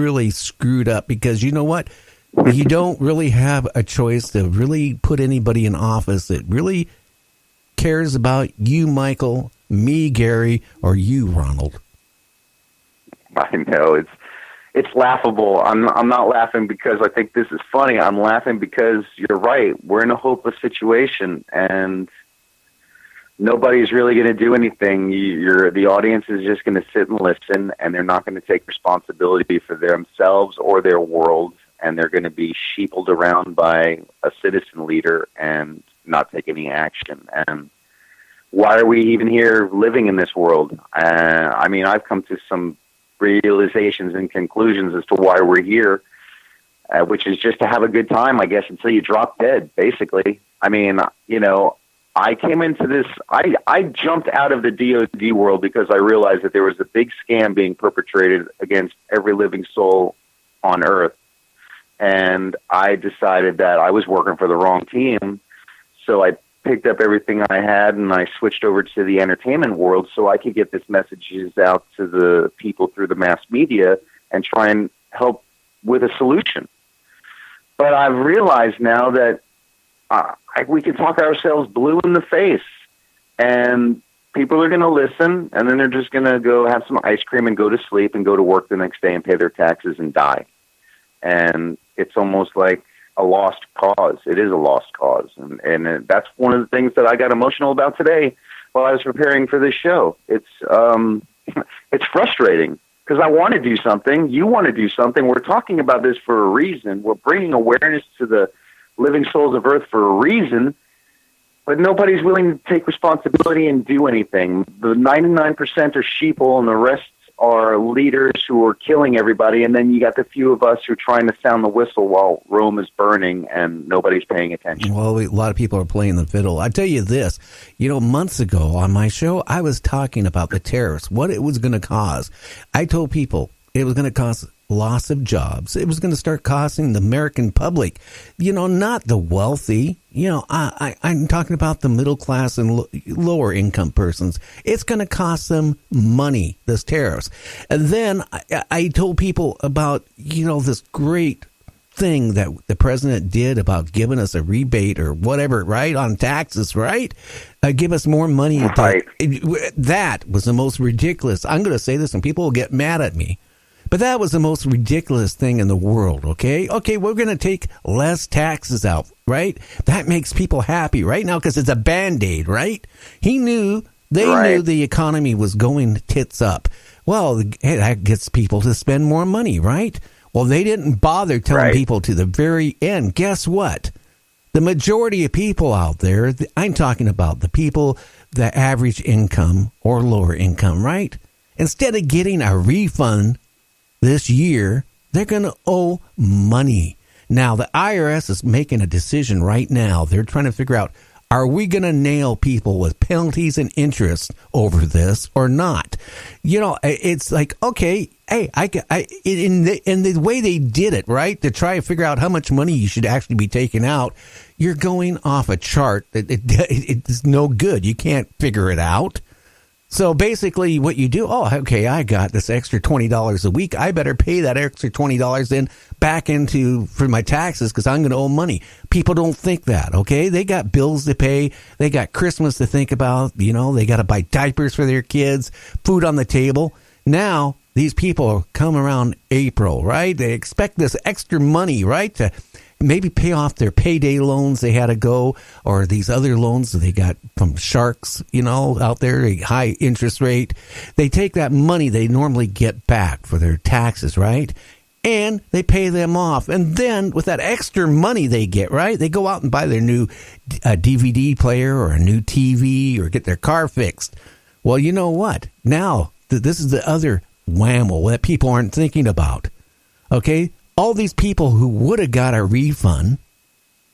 really screwed up because you know what? You don't really have a choice to really put anybody in office that really cares about you, Michael, me, Gary, or you, Ronald. I know it's laughable. I'm not laughing because I think this is funny. I'm laughing because you're right. We're in a hopeless situation, and nobody's really going to do anything. The audience is just going to sit and listen, and they're not going to take responsibility for themselves or their world, and they're going to be sheepled around by a citizen leader and not take any action. And why are we even here living in this world? I mean, I've come to some realizations and conclusions as to why we're here, which is just to have a good time, I guess, until you drop dead, basically. I mean, you know, I came into this, I jumped out of the D.O.D. world because I realized that there was a big scam being perpetrated against every living soul on Earth. And I decided that I was working for the wrong team, so I picked up everything I had and I switched over to the entertainment world so I could get this messages out to the people through the mass media and try and help with a solution. But I've realized now that we can talk ourselves blue in the face, and people are going to listen, and then they're just going to go have some ice cream and go to sleep and go to work the next day and pay their taxes and die. And it's almost like a lost cause. It is a lost cause. And that's one of the things that I got emotional about today while I was preparing for this show. It's frustrating because I want to do something. You want to do something. We're talking about this for a reason. We're bringing awareness to the living souls of Earth for a reason, but nobody's willing to take responsibility and do anything. The 99% are sheeple and the rest are leaders who are killing everybody, and then you got the few of us who are trying to sound the whistle while Rome is burning and nobody's paying attention. Well, a lot of people are playing the fiddle. I tell you this, months ago on my show, I was talking about the tariffs, what it was going to cause. I told people it was going to cause loss of jobs. It was going to start costing the American public, not the wealthy. I'm talking about the middle class and lower income persons. It's going to cost them money, this tariffs. And then I told people about, this great thing that the president did about giving us a rebate or whatever, right, on taxes, right? Give us more money. Right. That was the most ridiculous. I'm going to say this and people will get mad at me. But that was the most ridiculous thing in the world, okay? Okay, we're going to take less taxes out, right? That makes people happy right now because it's a Band-Aid, right? They knew the economy was going tits up. Well, that gets people to spend more money, right? Well, they didn't bother telling people to the very end. Guess what? The majority of people out there, I'm talking about the people, the average income or lower income, right? Instead of getting a refund this year, they're going to owe money. Now, the IRS is making a decision right now. They're trying to figure out, are we going to nail people with penalties and interest over this or not? It's like, okay, hey, in the way they did it, right, to try to figure out how much money you should actually be taking out, you're going off a chart that it's no good. You can't figure it out. So basically what you do, I got this extra $20 a week. I better pay that extra $20 in back for my taxes because I'm going to owe money. People don't think that, okay? They got bills to pay. They got Christmas to think about. They got to buy diapers for their kids, food on the table. Now, these people come around April, right? They expect this extra money, right, to maybe pay off their payday loans they had to go, or these other loans that they got from sharks, out there, a high interest rate. They take that money they normally get back for their taxes, right? And they pay them off. And then with that extra money they get, right, they go out and buy their new DVD player or a new TV or get their car fixed. Well, you know what? Now, this is the other whammo that people aren't thinking about, okay? All these people who would have got a refund,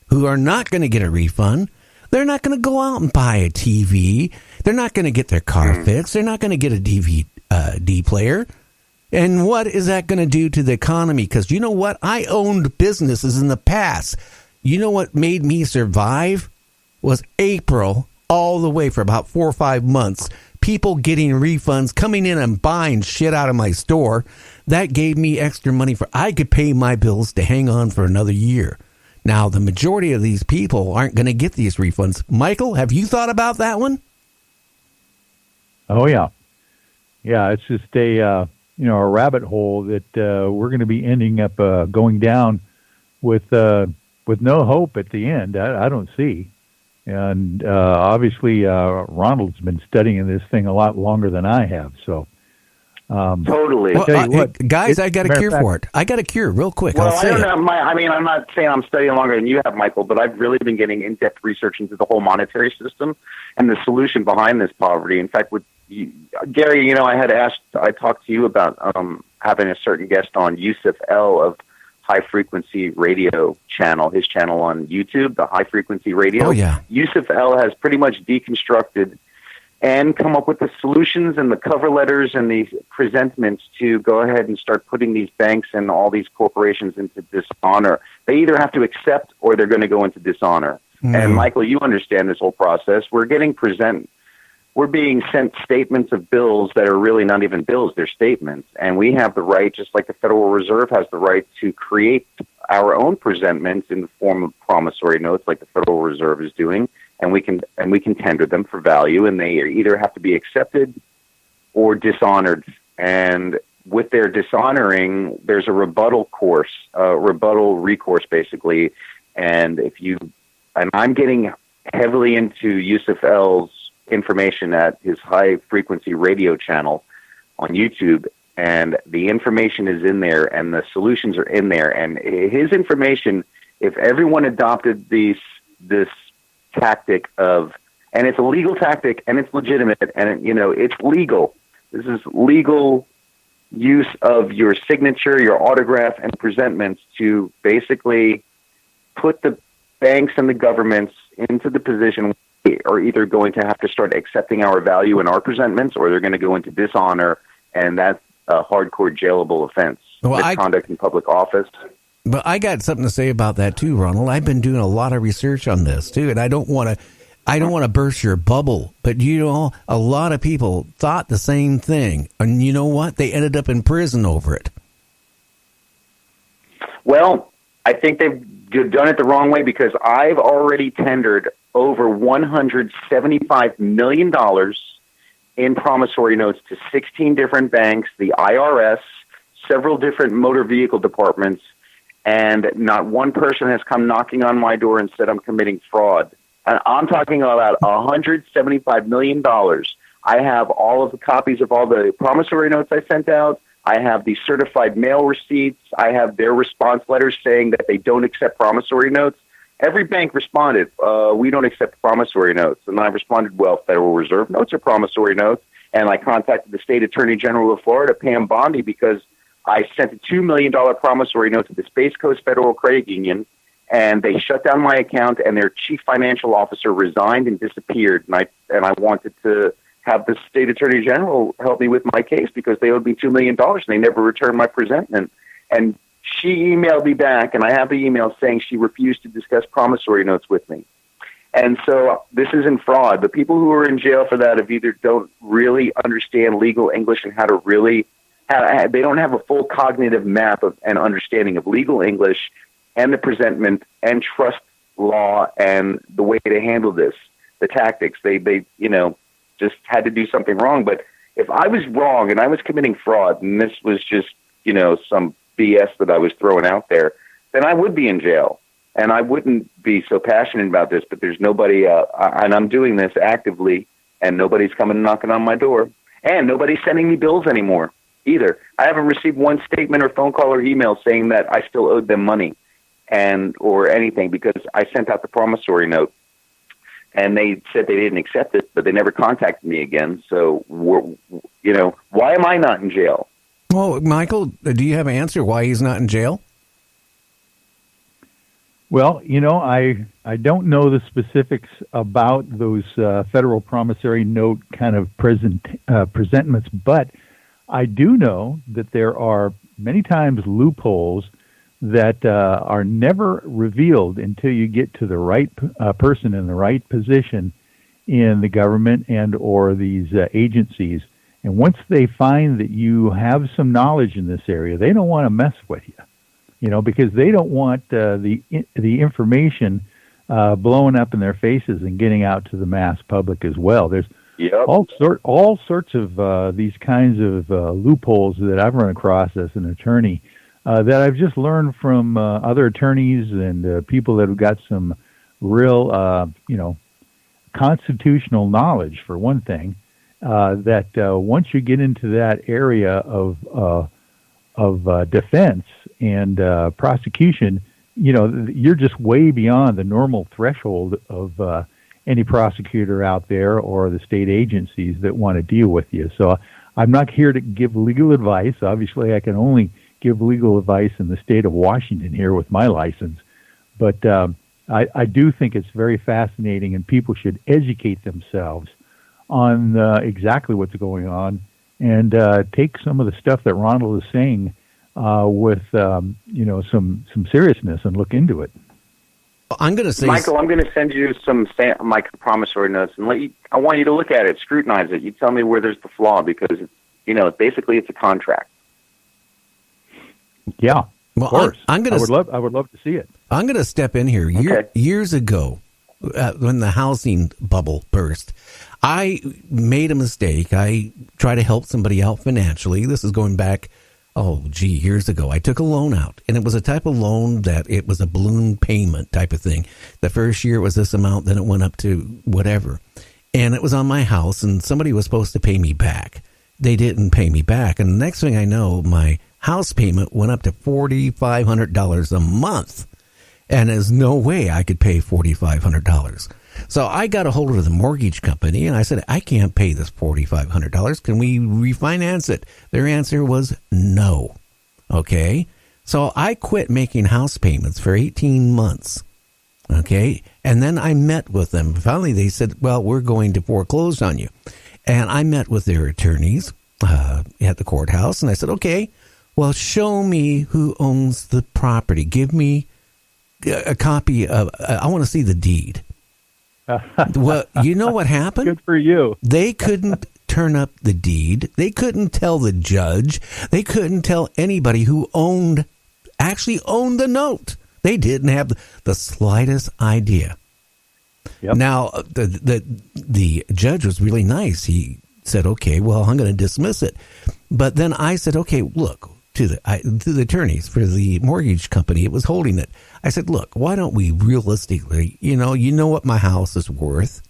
who are not going to get a refund, they're not going to go out and buy a TV. They're not going to get their car fixed. They're not going to get a DVD player. And what is that going to do to the economy? Because you know what? I owned businesses in the past. You know what made me survive? Was April all the way for about 4 or 5 months. People getting refunds, coming in and buying shit out of my store. that gave me extra money I could pay my bills to hang on for another year. Now, the majority of these people aren't going to get these refunds. Michael, have you thought about that one? Oh, yeah. Yeah, it's just a rabbit hole that we're going to be ending up going down with no hope at the end. I don't see. And obviously, Ronald's been studying this thing a lot longer than I have. So, totally. Well, guys, I got a cure for it. I got a cure real quick. Well, I'll say I don't know. I'm not saying I'm studying longer than you have, Michael, but I've really been getting in-depth research into the whole monetary system and the solution behind this poverty. In fact, with Gary, I talked to you about having a certain guest on, Yusuf L. of High Frequency Radio channel, his channel on YouTube, the High Frequency Radio. Oh, yeah. Yusuf L. has pretty much deconstructed and come up with the solutions and the cover letters and the presentments to go ahead and start putting these banks and all these corporations into dishonor. They either have to accept or they're going to go into dishonor. And Michael, you understand this whole process. We're being sent statements of bills that are really not even bills, they're statements. And we have the right, just like the Federal Reserve has the right, to create our own presentments in the form of promissory notes like the Federal Reserve is doing. And we can tender them for value, and they either have to be accepted or dishonored. And with their dishonoring, there's a rebuttal recourse, basically. And I'm getting heavily into Yusuf L's information at his High Frequency Radio channel on YouTube, and the information is in there, and the solutions are in there. And his information, if everyone adopted this tactic of, and it's a legal tactic and it's legitimate and it's legal. This is legal use of your signature, your autograph, and presentments to basically put the banks and the governments into the position we are either going to have to start accepting our value in our presentments, or they're going to go into dishonor, and that's a hardcore jailable offense. Misconduct in public office. But I got something to say about that too, Ronald. I've been doing a lot of research on this too, and I don't want to burst your bubble, but a lot of people thought the same thing, and you know what? They ended up in prison over it. Well, I think they've done it the wrong way, because I've already tendered over $175 million in promissory notes to 16 different banks, the IRS, several different motor vehicle departments, and not one person has come knocking on my door and said I'm committing fraud. And I'm talking about $175 million. I have all of the copies of all the promissory notes I sent out. I have the certified mail receipts. I have their response letters saying that they don't accept promissory notes. Every bank responded, we don't accept promissory notes. And I responded, well, Federal Reserve notes are promissory notes. And I contacted the State Attorney General of Florida, Pam Bondi, because I sent a $2 million promissory note to the Space Coast Federal Credit Union, and they shut down my account, and their chief financial officer resigned and disappeared. And I wanted to have the State Attorney General help me with my case because they owed me $2 million, and they never returned my presentment. And she emailed me back, and I have the email saying she refused to discuss promissory notes with me. And so this isn't fraud. The people who are in jail for that have either don't really understand legal English and how to really they don't have a full cognitive map of and understanding of legal English and the presentment and trust law and the way to handle this, the tactics. They just had to do something wrong. But if I was wrong and I was committing fraud and this was just, some BS that I was throwing out there, then I would be in jail. And I wouldn't be so passionate about this, but there's nobody, and I'm doing this actively, and nobody's coming knocking on my door. And nobody's sending me bills anymore either. I haven't received one statement or phone call or email saying that I still owed them money or anything, because I sent out the promissory note. And they said they didn't accept it, but they never contacted me again. So, why am I not in jail? Well, Michael, do you have an answer why he's not in jail? Well, I don't know the specifics about those federal promissory note kind of presentments, but I do know that there are many times loopholes that are never revealed until you get to the right person in the right position in the government and or these agencies. And once they find that you have some knowledge in this area, they don't want to mess with you, because they don't want the information blowing up in their faces and getting out to the mass public as well. There's all sorts of these kinds of loopholes that I've run across as an attorney that I've just learned from other attorneys and people that have got some real, constitutional knowledge, for one thing. That once you get into that area of defense and prosecution, you're just way beyond the normal threshold of any prosecutor out there or the state agencies that want to deal with you. So I'm not here to give legal advice. Obviously, I can only give legal advice in the state of Washington here with my license. But I do think it's very fascinating, and people should educate themselves on exactly what's going on and take some of the stuff that Ronald is saying with some seriousness and look into it. I'm going to say, Michael, I'm going to send you some my promissory notes and I want you to look at it, scrutinize it. You tell me where there's the flaw, because basically it's a contract. Yeah, well, of course. I would love to see it. I'm going to step in here. Years ago, when the housing bubble burst, I made a mistake. I tried to help somebody out financially. This is going back, years ago. I took a loan out, and it was a type of loan that it was a balloon payment type of thing. The first year it was this amount, then it went up to whatever. And it was on my house, and somebody was supposed to pay me back. They didn't pay me back. And the next thing I know, my house payment went up to $4,500 a month. And there's no way I could pay $4,500. So I got a hold of the mortgage company, and I said, I can't pay this $4,500. Can we refinance it? Their answer was no. Okay. So I quit making house payments for 18 months. Okay. And then I met with them. Finally, they said, well, we're going to foreclose on you. And I met with their attorneys at the courthouse, and I said, okay, well, show me who owns the property. Give me a copy of, I want to see the deed. Well, you know what happened? Good for you. They couldn't turn up the deed. They couldn't tell the judge. They couldn't tell anybody who actually owned the note. They didn't have the slightest idea. Yep. Now, the judge was really nice. He said, okay, well, I'm going to dismiss it. But then I said, okay, look, to the attorneys for the mortgage company, it was holding it. I said, look, why don't we realistically, you know what my house is worth?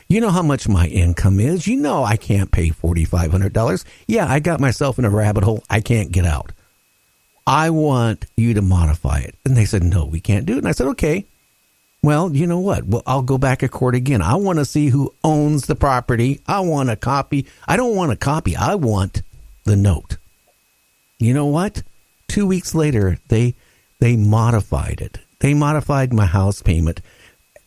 You know how much my income is? You know I can't pay $4,500. Yeah, I got myself in a rabbit hole. I can't get out. I want you to modify it. And they said, no, we can't do it. And I said, okay. Well, you know what? Well, I'll go back to court again. I want to see who owns the property. I want a copy. I don't want a copy. I want the note. You know what? 2 weeks later, they modified it. They modified my house payment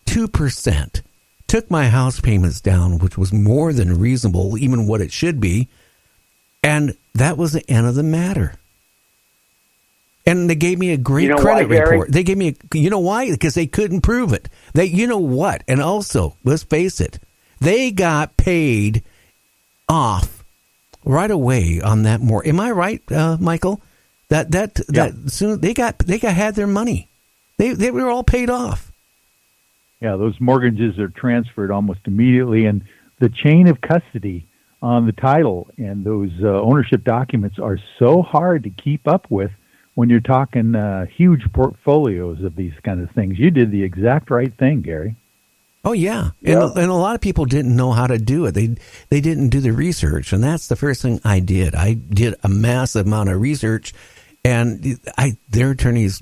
2%. Took my house payments down, which was more than reasonable, even what it should be. And that was the end of the matter. And they gave me a great credit report. They gave me you know why? Because they couldn't prove it. You know what? And also, let's face it, they got paid off right away on that more. Am I right, Michael? That soon they had their money. They were all paid off. Yeah, those mortgages are transferred almost immediately, and the chain of custody on the title and those ownership documents are so hard to keep up with when you're talking huge portfolios of these kind of things. You did the exact right thing, Gary. Oh, yeah. And a lot of people didn't know how to do it. They didn't do the research, and that's the first thing I did. I did a massive amount of research, and their attorneys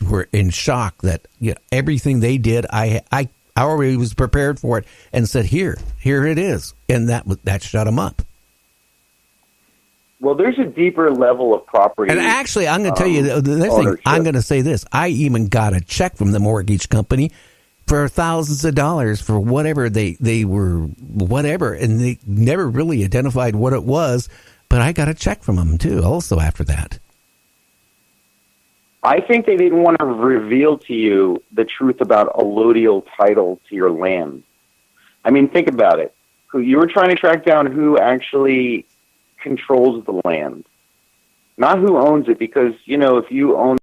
were in shock that everything they did, I already was prepared for it and said, here it is. And that shut them up. Well, there's a deeper level of property. And actually, I'm going to tell you the next thing. I'm going to say this. I even got a check from the mortgage company for thousands of dollars for whatever they were, whatever. And they never really identified what it was. But I got a check from them, too, also after that. I think they didn't want to reveal to you the truth about allodial title to your land. I mean, think about it. You were trying to track down who actually controls the land, not who owns it. Because, if you own